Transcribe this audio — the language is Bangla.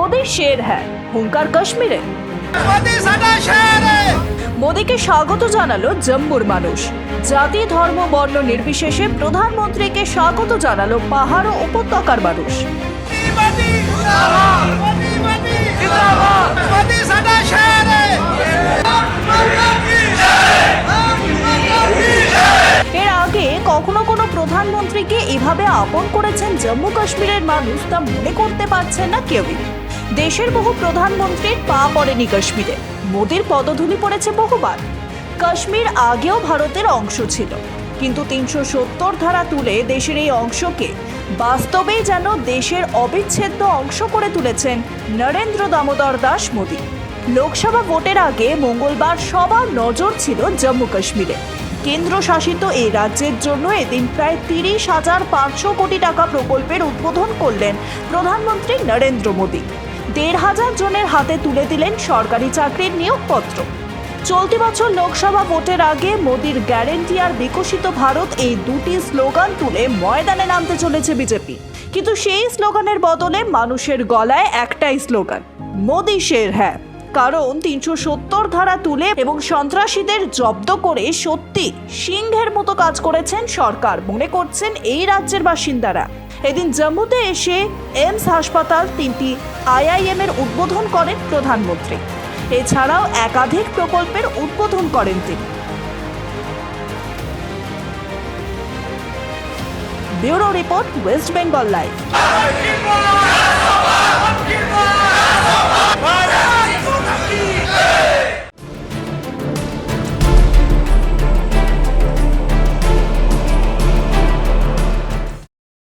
मोदी शेर है হুঙ্কার কাশ্মীরে। মোদীকে স্বাগত জানালো জম্মুর মানুষ। জাতি ধর্ম বর্ণ নির্বিশেষে প্রধানমন্ত্রীকে স্বাগত জানালো পাহাড় ও উপত্যকার মানুষ। এর আগে কখনো কোনো প্রধানমন্ত্রীকে এভাবে আপন করেছেন জম্মু কাশ্মীরের মানুষ তা মনে করতে পারছেন না কেউই। দেশের বহু প্রধানমন্ত্রীর পা পড়েনি কাশ্মীরে, মোদির পদধূলি পড়েছে বহুবার। কাশ্মীর আগেও ভারতের অংশ ছিল, কিন্তু ৩৭০ ধারা তুলে দেশের এই অংশকে বাস্তবেই যেন দেশের অবিচ্ছেদ্য অংশ করে তুলেছেন নরেন্দ্র দামোদর দাস মোদী। লোকসভা ভোটের আগে মঙ্গলবার সবার নজর ছিল জম্মু কাশ্মীরে। কেন্দ্রশাসিত এই রাজ্যের জন্য এদিন প্রায় ৩০,৫০০ কোটি টাকা প্রকল্পের উদ্বোধন করলেন প্রধানমন্ত্রী নরেন্দ্র মোদী। ১,৫০০ জনের হাতে তুলে দিলেন সরকারি চাকরির নিয়োগপত্র। চলতি বছর লোকসভা ভোটের আগে মোদীর গ্যারেন্টি আর বিকশিত ভারত এই দুটি স্লোগান তুলে ময়দানে নামতে চলেছে বিজেপি। কিন্তু সেই স্লোগানের বদলে মানুষের গলায় একটাই স্লোগান, মোদী শের হ্যাঁ। কারণ ৩৭০ ধারা তুলে এবং সন্ত্রাসীদের জব্দ করে সত্যি সিংহের মতো কাজ করেছেন সরকার মনে করছেন এই রাজ্যের বাসিন্দারা। এদিন জম্মুতে এসে এমস হাসপাতাল, ৩টি IIM এর উদ্বোধন করেন প্রধানমন্ত্রী। এছাড়াও একাধিক প্রকল্পের উদ্বোধন করেন তিনি। Bureau report, West Bengal live.